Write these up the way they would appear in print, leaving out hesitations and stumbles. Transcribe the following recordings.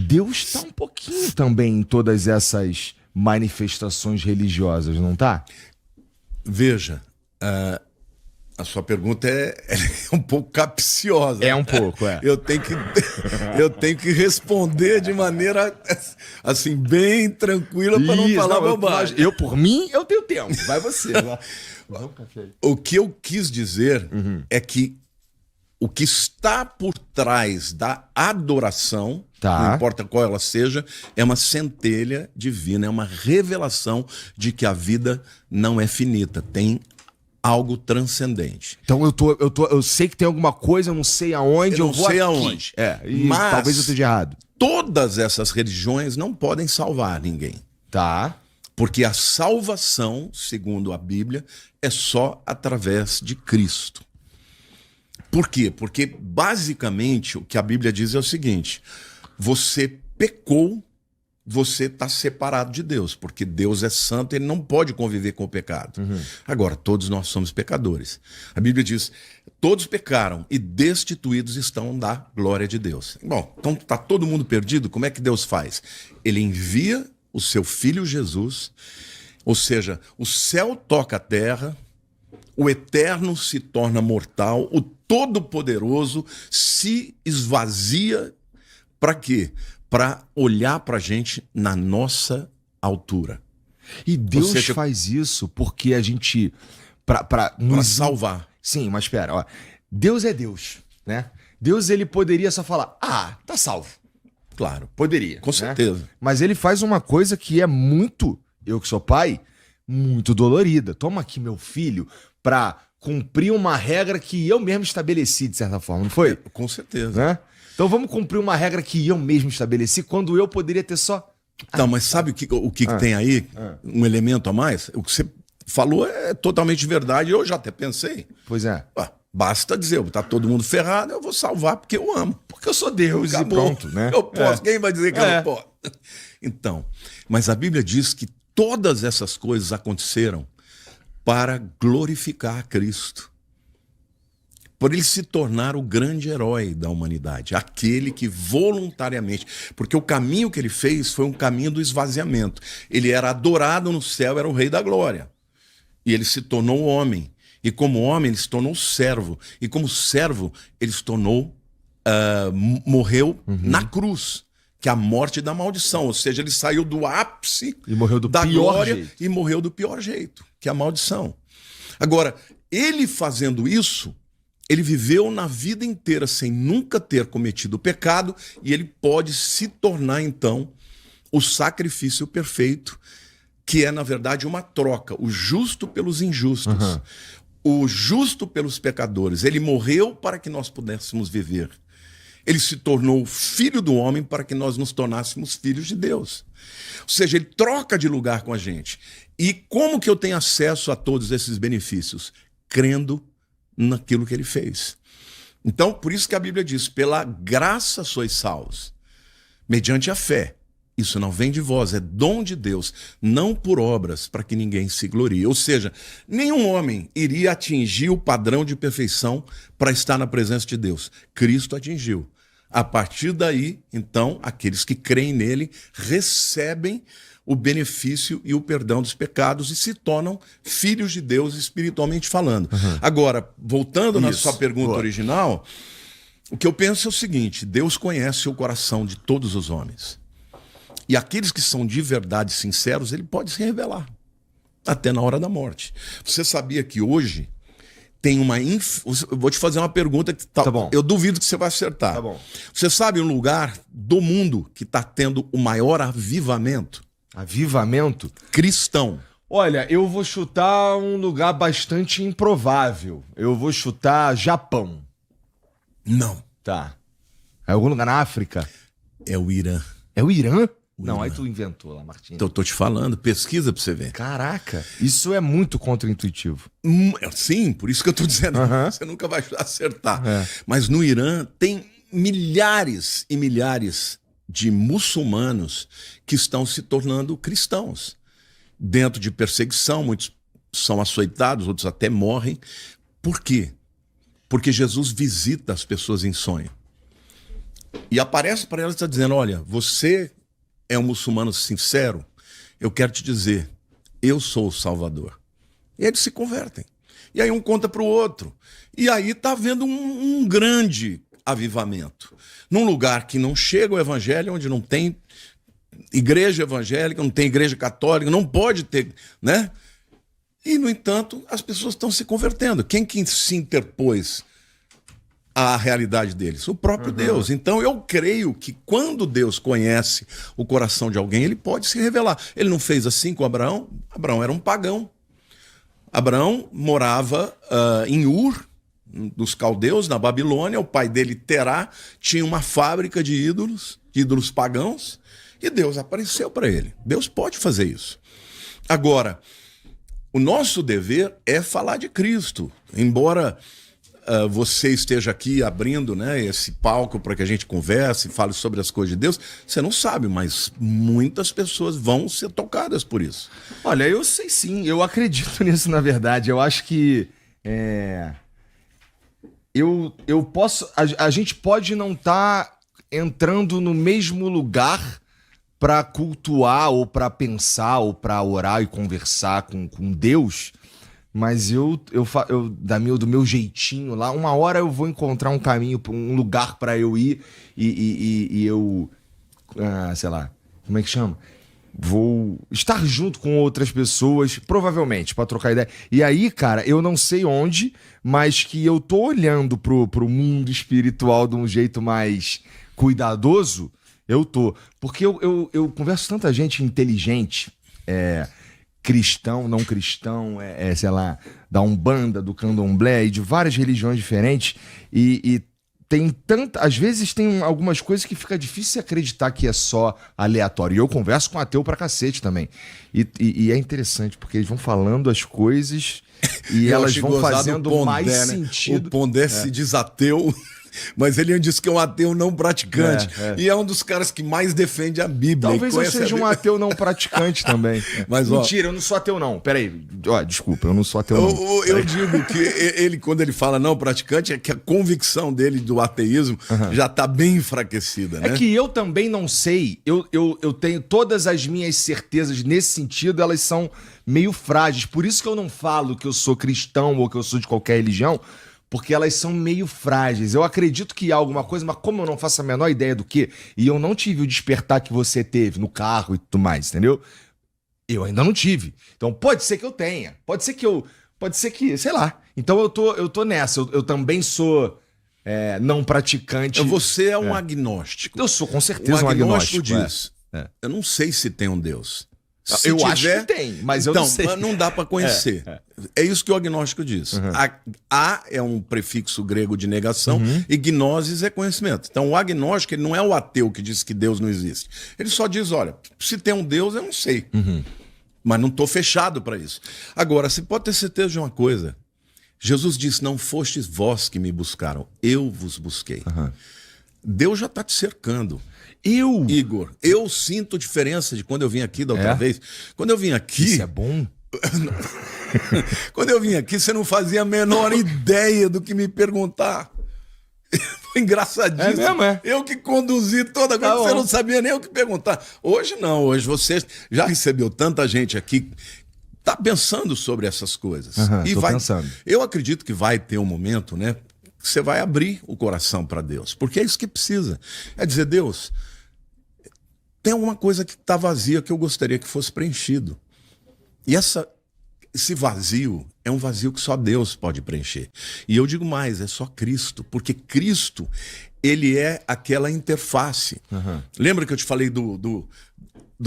Deus está um pouquinho também em todas essas manifestações religiosas, não tá? Veja, a sua pergunta é um pouco capciosa. É um pouco, é. Eu tenho que responder de maneira assim, bem tranquila para não falar bobagem. Eu, por mim, eu tenho tempo. Vai você. O que eu quis dizer é que o que está por trás da adoração, não importa qual ela seja, é uma centelha divina, é uma revelação de que a vida não é finita, tem algo transcendente. Então eu sei que tem alguma coisa, eu não sei aonde, eu não vou sei aqui. aonde. Mas talvez eu esteja errado. Todas essas religiões não podem salvar ninguém. Tá. Porque a salvação, segundo a Bíblia, é só através de Cristo. Por quê? Porque, basicamente, o que a Bíblia diz é o seguinte: você pecou, você está separado de Deus, porque Deus é santo, ele não pode conviver com o pecado. Agora, todos nós somos pecadores. A Bíblia diz: todos pecaram e destituídos estão da glória de Deus. Bom, então está todo mundo perdido, como é que Deus faz? Ele envia o seu Filho Jesus, ou seja, o céu toca a terra, o eterno se torna mortal, o Todo-Poderoso se esvazia para quê? Para olhar para a gente na nossa altura. E Deus faz isso porque a gente... Para nos salvar. Sim, mas espera, ó. Deus é Deus, né? Deus, ele poderia só falar, tá salvo. Claro. Poderia. Com certeza. Mas ele faz uma coisa que é muito, eu que sou pai, muito dolorida. Toma aqui meu filho para cumprir uma regra que eu mesmo estabeleci, de certa forma, não foi? Com certeza. Né? Então vamos cumprir uma regra que eu mesmo estabeleci, quando eu poderia ter só... Não, mas sabe o que tem aí? Um elemento a mais? O que você falou é totalmente verdade, eu já até pensei. Pois é. Basta dizer, tá todo mundo ferrado, eu vou salvar porque eu amo. Porque eu sou Deus. Acabou. E pronto, né? Eu posso, quem vai dizer que eu não posso? Então, mas a Bíblia diz que todas essas coisas aconteceram para glorificar a Cristo. Por ele se tornar o grande herói da humanidade, aquele que voluntariamente, porque o caminho que ele fez foi um caminho do esvaziamento. Ele era adorado no céu, era o rei da glória. E ele se tornou homem. E como homem, ele se tornou servo. E como servo, ele se tornou, morreu na cruz, que é a morte da maldição. Ou seja, ele saiu do ápice e morreu do da pior glória jeito. E morreu do pior jeito, que é a maldição. Agora, ele fazendo isso, ele viveu na vida inteira sem nunca ter cometido pecado e ele pode se tornar, então, o sacrifício perfeito, que é, na verdade, uma troca. O justo pelos injustos. O justo pelos pecadores. Ele morreu para que nós pudéssemos viver. Ele se tornou filho do homem para que nós nos tornássemos filhos de Deus. Ou seja, ele troca de lugar com a gente. E como que eu tenho acesso a todos esses benefícios? Crendo naquilo que ele fez. Então, por isso que a Bíblia diz, pela graça sois salvos, mediante a fé. Isso não vem de vós, é dom de Deus, não por obras, para que ninguém se glorie. Ou seja, nenhum homem iria atingir o padrão de perfeição para estar na presença de Deus. Cristo atingiu. A partir daí, então, aqueles que creem nele recebem o benefício e o perdão dos pecados e se tornam filhos de Deus espiritualmente falando. Agora, voltando na sua pergunta original, o que eu penso é o seguinte: Deus conhece o coração de todos os homens. E aqueles que são de verdade sinceros, ele pode se revelar, até na hora da morte. Você sabia que hoje tem uma... Eu vou te fazer uma pergunta que tá bom. Eu duvido que você vai acertar. Tá bom. Você sabe um lugar do mundo que está tendo o maior avivamento? Avivamento? Cristão. Olha, eu vou chutar um lugar bastante improvável. Eu vou chutar Japão. Não. Tá. É algum lugar na África? É o Irã. É o Irã? Não, aí tu inventou lá, Martinho. Então eu tô te falando, pesquisa pra você ver. Caraca, isso é muito contraintuitivo. Sim, por isso que eu tô dizendo, você nunca vai acertar. Mas no Irã tem milhares e milhares de muçulmanos que estão se tornando cristãos. Dentro de perseguição, muitos são açoitados, outros até morrem. Por quê? Porque Jesus visita as pessoas em sonho. e aparece para ela e está dizendo, olha, você é um muçulmano sincero, eu quero te dizer, eu sou o Salvador. E eles se convertem. E aí um conta para o outro. E aí está havendo um grande avivamento. Num lugar que não chega o evangelho, onde não tem igreja evangélica, não tem igreja católica, não pode ter, né? E, no entanto, as pessoas estão se convertendo. Quem que se interpôs à realidade deles? O próprio Deus. Então, eu creio que quando Deus conhece o coração de alguém, ele pode se revelar. Ele não fez assim com Abraão? Abraão era um pagão. Abraão morava em Ur, dos caldeus, na Babilônia. O pai dele, Terá, tinha uma fábrica de ídolos pagãos, e Deus apareceu para ele. Deus pode fazer isso. Agora, o nosso dever é falar de Cristo. Embora você esteja aqui abrindo, né, esse palco para que a gente converse e fale sobre as coisas de Deus, você não sabe, mas muitas pessoas vão ser tocadas por isso. Olha, eu sei sim, eu acredito nisso, na verdade. Eu acho que eu posso. A gente pode não estar entrando no mesmo lugar para cultuar, ou para pensar, ou para orar e conversar com Deus, mas do meu jeitinho lá, uma hora eu vou encontrar um caminho, um lugar para eu ir e eu, sei lá, como é que chama? Vou estar junto com outras pessoas, provavelmente, para trocar ideia. E aí, cara, eu não sei onde, mas que eu tô olhando pro mundo espiritual de um jeito mais cuidadoso, eu tô. Porque eu converso com tanta gente inteligente, cristão, não cristão, sei lá, da Umbanda, do Candomblé e de várias religiões diferentes, e tem às vezes tem algumas coisas que fica difícil acreditar que é só aleatório. E eu converso com ateu pra cacete também. E é interessante, porque eles vão falando as coisas e elas vão fazendo Pondé, mais né? sentido. O Pondé se diz ateu, mas ele diz que é um ateu não praticante. E é um dos caras que mais defende a Bíblia. Talvez eu seja um ateu não praticante também. Mas, mentira, eu não sou ateu não. Peraí, desculpa, eu não sou ateu não. Eu digo que ele, quando ele fala não praticante, é que a convicção dele do ateísmo já está bem enfraquecida, né? É que eu também não sei, eu tenho todas as minhas certezas nesse sentido, elas são meio frágeis. Por isso que eu não falo que eu sou cristão ou que eu sou de qualquer religião, porque elas são meio frágeis. Eu acredito que há alguma coisa, mas como eu não faço a menor ideia do que, e eu não tive o despertar que você teve no carro e tudo mais, entendeu? Eu ainda não tive. Então pode ser que eu tenha. Pode ser que, sei lá. Então eu tô nessa. Eu também sou não praticante. Você é um agnóstico. Eu sou com certeza um agnóstico. Diz, eu não sei se tem um Deus. Eu acho que tem, mas eu não sei. Então, não dá para conhecer. É isso que o agnóstico diz. A é um prefixo grego de negação e gnosis é conhecimento. Então, o agnóstico ele não é o ateu que diz que Deus não existe. Ele só diz, olha, se tem um Deus, eu não sei. Mas não estou fechado para isso. Agora, você pode ter certeza de uma coisa. Jesus disse, não fostes vós que me buscaram, eu vos busquei. Deus já está te cercando. Igor, eu sinto diferença de quando eu vim aqui da outra vez. Quando eu vim aqui... Isso é bom? Quando eu vim aqui, você não fazia a menor ideia do que me perguntar. Foi engraçadíssimo. É mesmo, Eu que conduzi toda a coisa, você não sabia nem o que perguntar. Hoje não, hoje você já recebeu tanta gente aqui, tá pensando sobre essas coisas. Tô pensando. Eu acredito que vai ter um momento, né? Você vai abrir o coração para Deus, porque é isso que precisa. É dizer, Deus, tem alguma coisa que está vazia que eu gostaria que fosse preenchido. E esse vazio é um vazio que só Deus pode preencher. E eu digo mais, é só Cristo, porque Cristo, ele é aquela interface. Lembra que eu te falei do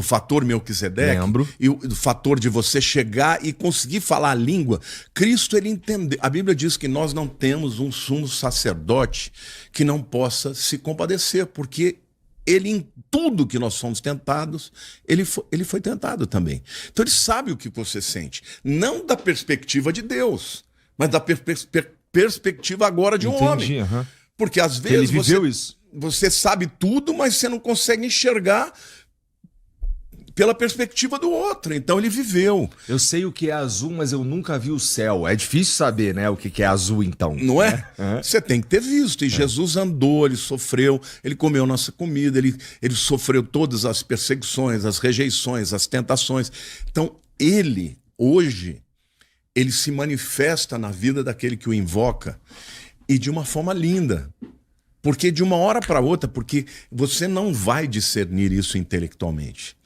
fator Melquisedeque? Lembro. E do fator de você chegar e conseguir falar a língua. Cristo, ele entendeu. A Bíblia diz que nós não temos um sumo sacerdote que não possa se compadecer, porque ele, em tudo que nós somos tentados, ele foi tentado também. Então ele sabe o que você sente. Não da perspectiva de Deus, mas da perspectiva agora de um homem. Porque às vezes ele viveu isso. Você sabe tudo, mas você não consegue enxergar pela perspectiva do outro. Então ele viveu. Eu sei o que é azul, mas eu nunca vi o céu. É difícil saber, né, o que é azul, então. Não é? Você tem que ter visto. E Jesus andou, ele sofreu, ele comeu nossa comida, ele sofreu todas as perseguições, as rejeições, as tentações. Então ele, hoje, ele se manifesta na vida daquele que o invoca e de uma forma linda. Porque de uma hora para outra, porque você não vai discernir isso intelectualmente.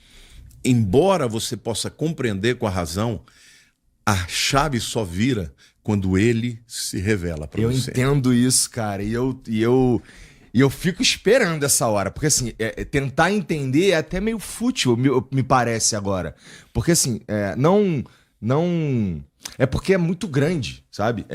Embora você possa compreender com a razão, a chave só vira quando ele se revela para você. Eu entendo isso, cara, e eu fico esperando essa hora, porque assim, tentar entender é até meio fútil, me parece agora. Porque assim, não... É porque é muito grande, sabe?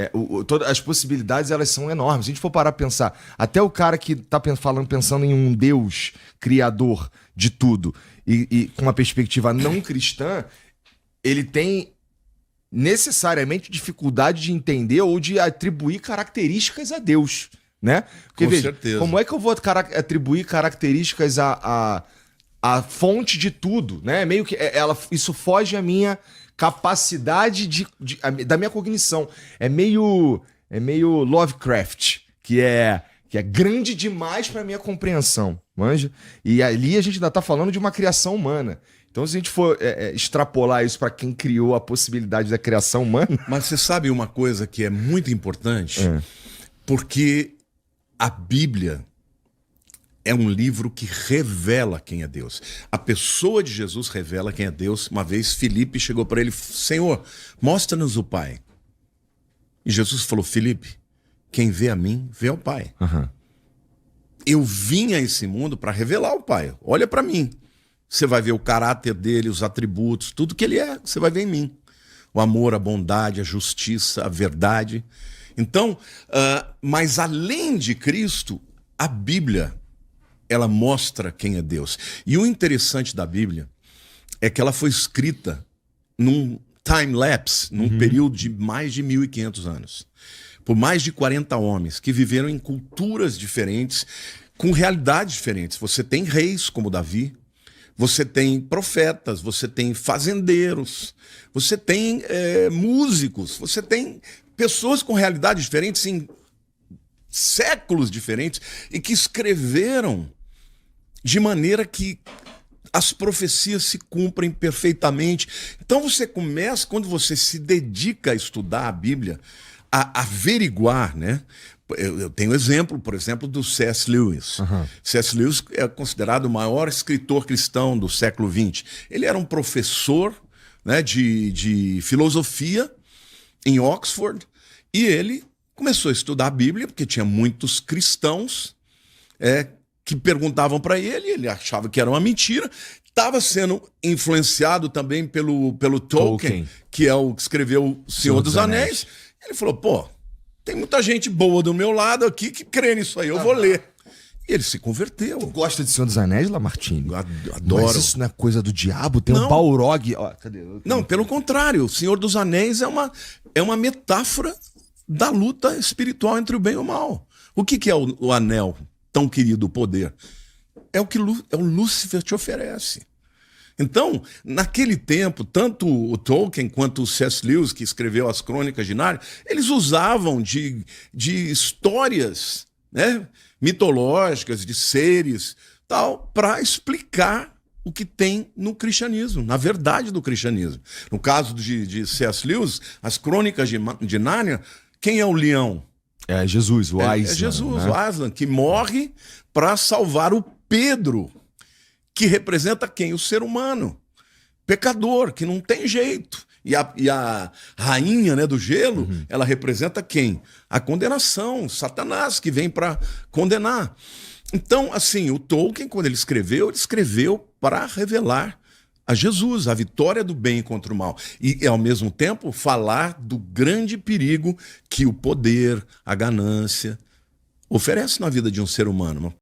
Todas as possibilidades, elas são enormes. Se a gente for parar a pensar, até o cara que tá pensando em um Deus criador de tudo e com uma perspectiva não cristã, ele tem necessariamente dificuldade de entender ou de atribuir características a Deus, né? Porque, com veja, certeza. como é que eu vou atribuir características a fonte de tudo, né? Meio que isso foge à minha capacidade da minha cognição. É meio Lovecraft, que é grande demais para minha compreensão, manja? E ali a gente ainda tá falando de uma criação humana. Então, se a gente for extrapolar isso para quem criou a possibilidade da criação humana... Mas você sabe uma coisa que é muito importante? Porque a Bíblia é um livro que revela quem é Deus. A pessoa de Jesus revela quem é Deus. Uma vez Filipe chegou para ele: Senhor, mostra-nos o Pai. E Jesus falou: Filipe, quem vê a mim, vê ao Pai. Eu vim a esse mundo para revelar o Pai. Olha para mim. Você vai ver o caráter dele, os atributos, tudo que ele é, você vai ver em mim. O amor, a bondade, a justiça, a verdade. Então, mas além de Cristo, a Bíblia, ela mostra quem é Deus. E o interessante da Bíblia é que ela foi escrita num time-lapse, num período de mais de 1.500 anos. Por mais de 40 homens que viveram em culturas diferentes, com realidades diferentes. Você tem reis como Davi, você tem profetas, você tem fazendeiros, você tem músicos, você tem pessoas com realidades diferentes em séculos diferentes e que escreveram de maneira que as profecias se cumprem perfeitamente. Então você começa, quando você se dedica a estudar a Bíblia, a averiguar, né? Eu tenho exemplo, por exemplo, do C.S. Lewis. C.S. Lewis é considerado o maior escritor cristão do século XX. Ele era um professor, né, de filosofia em Oxford, e ele começou a estudar a Bíblia, porque tinha muitos cristãos que perguntavam para ele achava que era uma mentira. Estava sendo influenciado também pelo Tolkien, que é o que escreveu O Senhor dos Anéis. Ele falou: pô, tem muita gente boa do meu lado aqui que crê nisso aí, eu vou ler. E ele se converteu. Tu gosta de Senhor dos Anéis, Lamartine? Adoro. Mas isso não é coisa do diabo? Tem um Balrog... Ó, cadê? Não, pelo contrário. O Senhor dos Anéis é uma metáfora da luta espiritual entre o bem e o mal. O que é o anel, tão querido, o poder? É o que o Lúcifer te oferece. Então, naquele tempo, tanto o Tolkien quanto o C.S. Lewis, que escreveu as Crônicas de Nárnia, eles usavam de histórias, né, mitológicas, de seres, tal, para explicar o que tem no cristianismo, na verdade do cristianismo. No caso de C.S. Lewis, as Crônicas de Nárnia, quem é o leão? É Jesus, o Aslan. É Jesus, né? o Aslan, que morre para salvar o Pedro, que representa quem? O ser humano, pecador, que não tem jeito. E a rainha, né, do gelo, ela representa quem? A condenação, Satanás, que vem para condenar. Então, assim, o Tolkien, quando ele escreveu para revelar a Jesus, a vitória do bem contra o mal. E, ao mesmo tempo, falar do grande perigo que o poder, a ganância, oferece na vida de um ser humano.